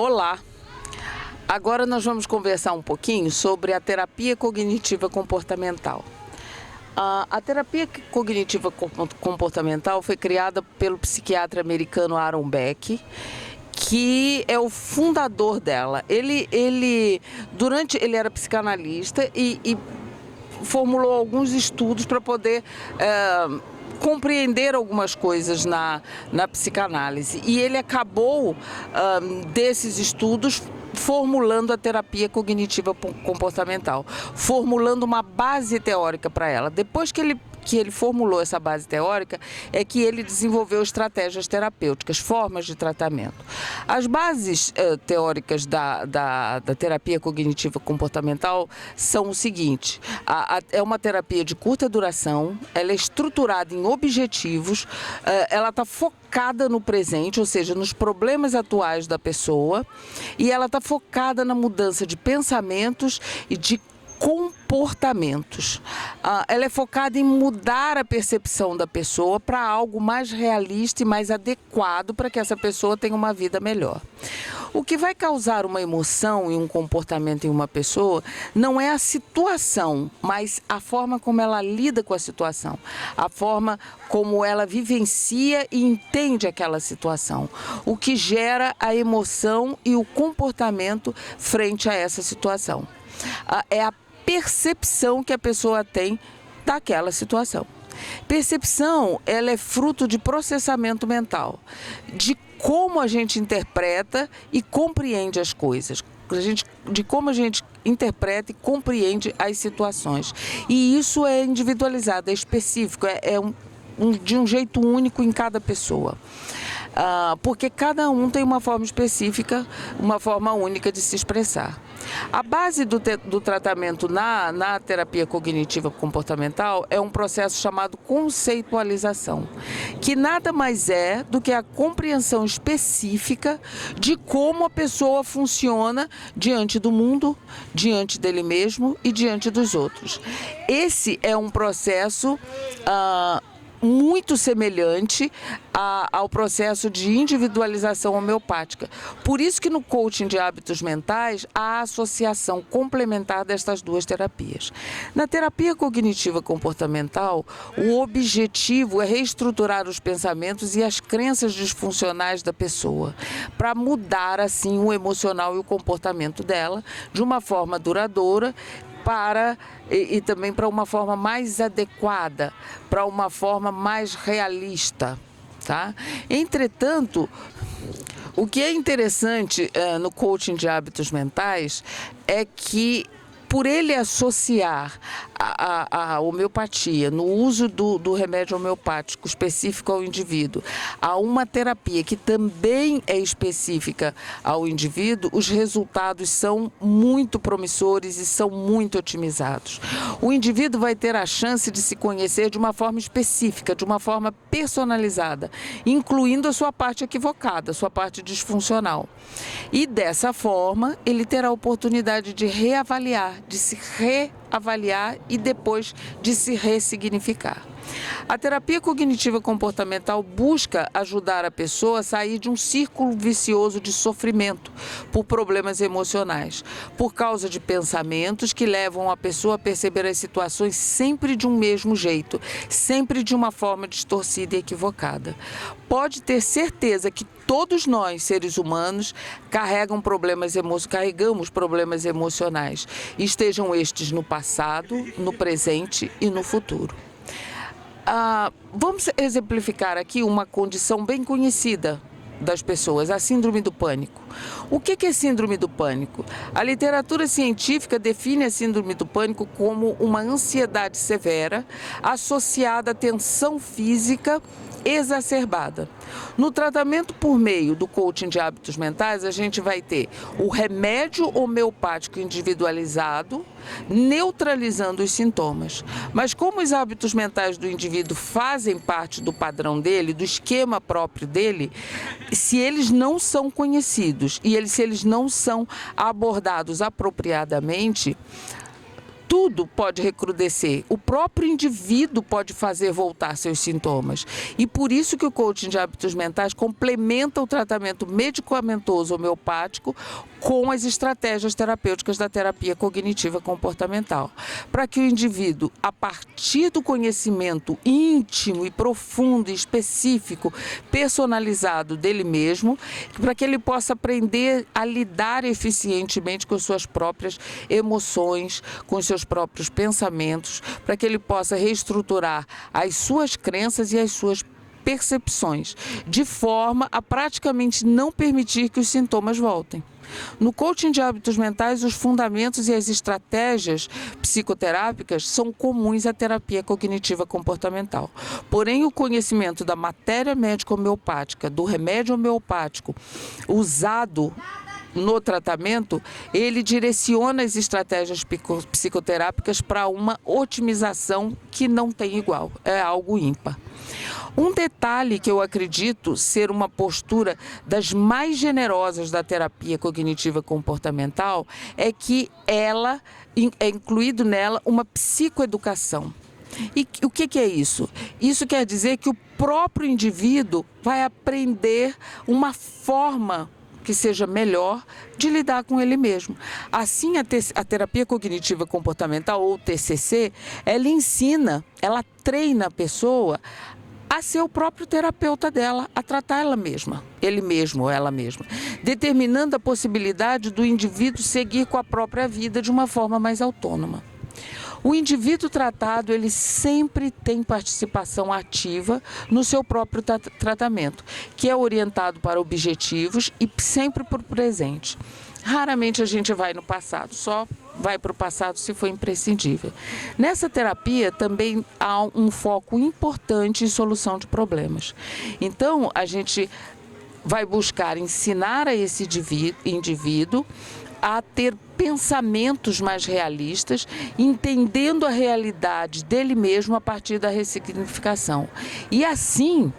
Olá! Agora nós vamos conversar um pouquinho sobre a terapia cognitiva comportamental. A terapia cognitiva comportamental foi criada pelo psiquiatra americano Aaron Beck, que é o fundador dela. Ele era psicanalista e formulou alguns estudos para poder compreender algumas coisas na psicanálise. E ele acabou, desses estudos, formulando a terapia cognitiva comportamental, formulando uma base teórica para ela. Depois que ele formulou essa base teórica, é que ele desenvolveu estratégias terapêuticas, formas de tratamento. As bases teóricas da terapia cognitiva comportamental são o seguinte: é uma terapia de curta duração, ela é estruturada em objetivos, ela está focada no presente, ou seja, nos problemas atuais da pessoa, e ela está focada na mudança de pensamentos e de comportamentos. Ela é focada em mudar a percepção da pessoa para algo mais realista e mais adequado para que essa pessoa tenha uma vida melhor. O que vai causar uma emoção e um comportamento em uma pessoa não é a situação, mas a forma como ela lida com a situação, a forma como ela vivencia e entende aquela situação, o que gera a emoção e o comportamento frente a essa situação. É a percepção que a pessoa tem daquela situação. Percepção, ela é fruto de processamento mental, de como a gente interpreta e compreende as coisas, de como a gente interpreta e compreende as situações. E isso é individualizado, é específico, de um jeito único em cada pessoa. Porque cada um tem uma forma específica, uma forma única de se expressar. A base do tratamento na terapia cognitiva comportamental é um processo chamado conceitualização, que nada mais é do que a compreensão específica de como a pessoa funciona diante do mundo, diante dele mesmo e diante dos outros. Esse é um processo muito semelhante ao processo de individualização homeopática. Por isso que no coaching de hábitos mentais há a associação complementar destas duas terapias. Na terapia cognitiva comportamental, o objetivo é reestruturar os pensamentos e as crenças disfuncionais da pessoa, para mudar assim o emocional e o comportamento dela de uma forma duradoura, e também para uma forma mais adequada, para uma forma mais realista, tá? Entretanto, o que é interessante no coaching de hábitos mentais é que, por ele associar a homeopatia, no uso do remédio homeopático específico ao indivíduo, a uma terapia que também é específica ao indivíduo, os resultados são muito promissores e são muito otimizados. O indivíduo vai ter a chance de se conhecer de uma forma específica, de uma forma personalizada, incluindo a sua parte equivocada, a sua parte disfuncional. E dessa forma, ele terá a oportunidade de reavaliar, de se reavaliar e depois de se ressignificar. A terapia cognitiva comportamental busca ajudar a pessoa a sair de um círculo vicioso de sofrimento por problemas emocionais, por causa de pensamentos que levam a pessoa a perceber as situações sempre de um mesmo jeito, sempre de uma forma distorcida e equivocada. Pode ter certeza que todos nós, seres humanos, carregamos problemas emocionais, estejam estes no passado, no presente e no futuro. Vamos exemplificar aqui uma condição bem conhecida das pessoas, a síndrome do pânico. O que é síndrome do pânico? A literatura científica define a síndrome do pânico como uma ansiedade severa associada à tensão física exacerbada. No tratamento por meio do coaching de hábitos mentais, a gente vai ter o remédio homeopático individualizado, neutralizando os sintomas. Mas como os hábitos mentais do indivíduo fazem parte do padrão dele, do esquema próprio dele, se eles não são conhecidos e se eles não são abordados apropriadamente, tudo pode recrudescer. O próprio indivíduo pode fazer voltar seus sintomas. E por isso que o coaching de hábitos mentais complementa o tratamento medicamentoso homeopático com as estratégias terapêuticas da terapia cognitiva comportamental. Para que o indivíduo, a partir do conhecimento íntimo e profundo e específico, personalizado dele mesmo, para que ele possa aprender a lidar eficientemente com suas próprias emoções, com seus próprios pensamentos, para que ele possa reestruturar as suas crenças e as suas percepções, de forma a praticamente não permitir que os sintomas voltem. No coaching de hábitos mentais, os fundamentos e as estratégias psicoterápicas são comuns à terapia cognitiva comportamental. Porém, o conhecimento da matéria médica homeopática, do remédio homeopático usado no tratamento, ele direciona as estratégias psicoterápicas para uma otimização que não tem igual, é algo ímpar. Um detalhe que eu acredito ser uma postura das mais generosas da terapia cognitiva comportamental é que ela é incluído nela uma psicoeducação. E o que é isso? Isso quer dizer que o próprio indivíduo vai aprender uma forma que seja melhor de lidar com ele mesmo. Assim, a terapia cognitiva comportamental, ou TCC, ela ensina, ela treina a pessoa a ser o próprio terapeuta dela, a tratar ela mesma, ele mesmo ou ela mesma, determinando a possibilidade do indivíduo seguir com a própria vida de uma forma mais autônoma. O indivíduo tratado, ele sempre tem participação ativa no seu próprio tratamento, que é orientado para objetivos e sempre para o presente. Raramente a gente vai no passado, só vai para o passado se for imprescindível. Nessa terapia também há um foco importante em solução de problemas. Então, a gente vai buscar ensinar a esse indivíduo a ter pensamentos mais realistas, entendendo a realidade dele mesmo a partir da ressignificação. E assim,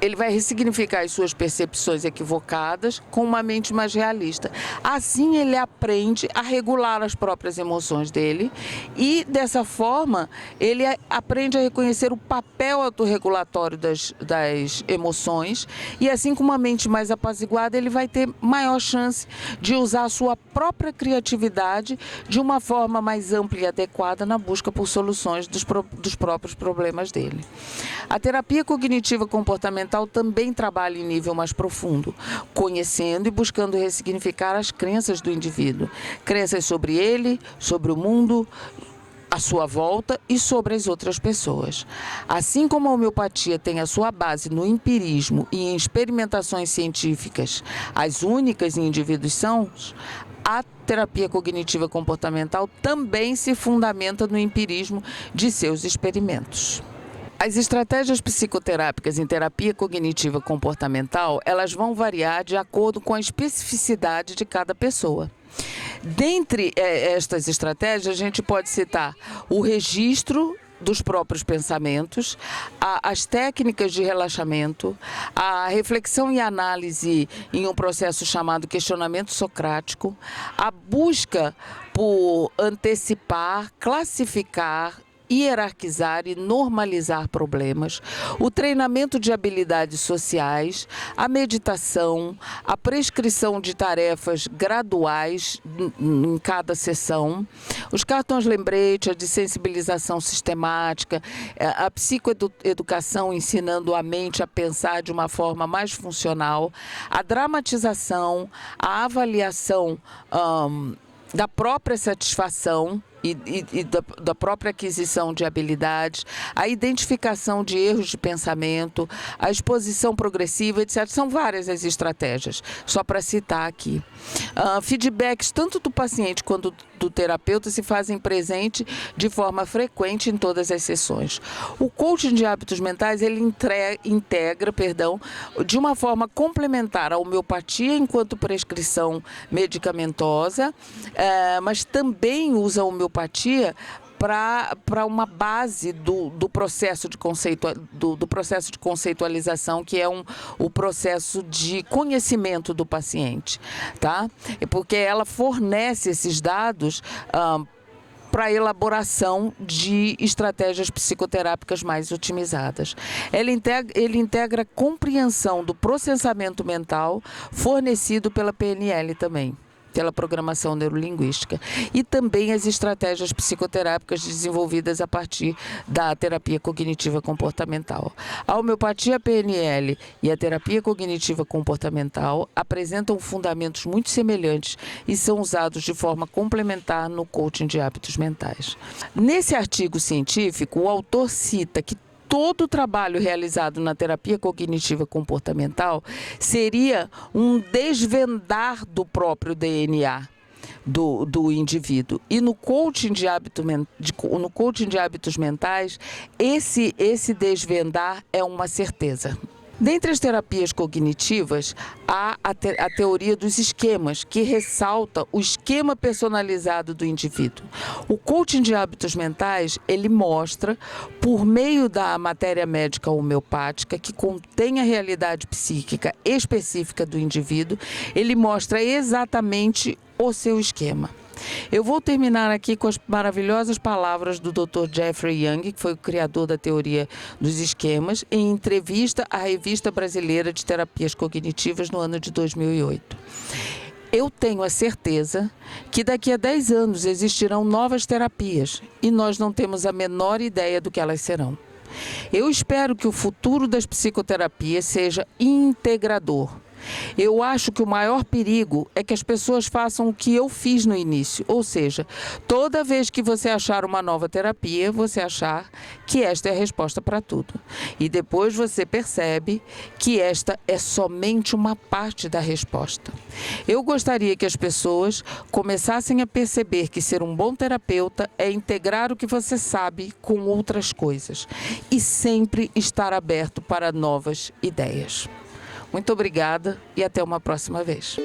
ele vai ressignificar as suas percepções equivocadas com uma mente mais realista. Assim, ele aprende a regular as próprias emoções dele e, dessa forma, ele aprende a reconhecer o papel autorregulatório das emoções e, assim, com uma mente mais apaziguada, ele vai ter maior chance de usar a sua própria criatividade de uma forma mais ampla e adequada na busca por soluções dos próprios problemas dele. A terapia cognitiva comportamental também trabalha em nível mais profundo, conhecendo e buscando ressignificar as crenças do indivíduo. Crenças sobre ele, sobre o mundo, à sua volta e sobre as outras pessoas. Assim como a homeopatia tem a sua base no empirismo e em experimentações científicas, as únicas em indivíduos sãos, a terapia cognitiva comportamental também se fundamenta no empirismo de seus experimentos. As estratégias psicoterápicas em terapia cognitiva comportamental, elas vão variar de acordo com a especificidade de cada pessoa. Dentre estas estratégias, a gente pode citar o registro dos próprios pensamentos, as técnicas de relaxamento, a reflexão e análise em um processo chamado questionamento socrático, a busca por antecipar, classificar, hierarquizar e normalizar problemas, o treinamento de habilidades sociais, a meditação, a prescrição de tarefas graduais em cada sessão, os cartões lembrete, a de sensibilização sistemática, a psicoeducação ensinando a mente a pensar de uma forma mais funcional, a dramatização, a avaliação da própria satisfação e da própria aquisição de habilidades, a identificação de erros de pensamento, a exposição progressiva, etc. São várias as estratégias, só para citar aqui. Feedbacks tanto do paciente quanto do terapeuta se fazem presente de forma frequente em todas as sessões. O coaching de hábitos mentais, ele integra, de uma forma complementar a homeopatia enquanto prescrição medicamentosa, mas também usa a homeopatia para uma base do processo de do processo de conceitualização, que é o processo de conhecimento do paciente, tá? Porque ela fornece esses dados para a elaboração de estratégias psicoterápicas mais otimizadas. Ele integra a compreensão do processamento mental fornecido pela PNL também, pela programação neurolinguística, e também as estratégias psicoterápicas desenvolvidas a partir da terapia cognitiva comportamental. A homeopatia PNL e a terapia cognitiva comportamental apresentam fundamentos muito semelhantes e são usados de forma complementar no coaching de hábitos mentais. Nesse artigo científico, o autor cita que todo o trabalho realizado na terapia cognitiva comportamental seria um desvendar do próprio DNA do indivíduo. E no coaching de hábitos mentais, esse desvendar é uma certeza. Dentre as terapias cognitivas, há a teoria dos esquemas, que ressalta o esquema personalizado do indivíduo. O coaching de hábitos mentais, ele mostra, por meio da matéria médica homeopática, que contém a realidade psíquica específica do indivíduo, ele mostra exatamente o seu esquema. Eu vou terminar aqui com as maravilhosas palavras do Dr. Jeffrey Young, que foi o criador da teoria dos esquemas, em entrevista à Revista Brasileira de Terapias Cognitivas no ano de 2008. Eu tenho a certeza que daqui a 10 anos existirão novas terapias e nós não temos a menor ideia do que elas serão. Eu espero que o futuro das psicoterapias seja integrador. Eu acho que o maior perigo é que as pessoas façam o que eu fiz no início, ou seja, toda vez que você achar uma nova terapia, você achar que esta é a resposta para tudo. E depois você percebe que esta é somente uma parte da resposta. Eu gostaria que as pessoas começassem a perceber que ser um bom terapeuta é integrar o que você sabe com outras coisas e sempre estar aberto para novas ideias. Muito obrigada e até uma próxima vez.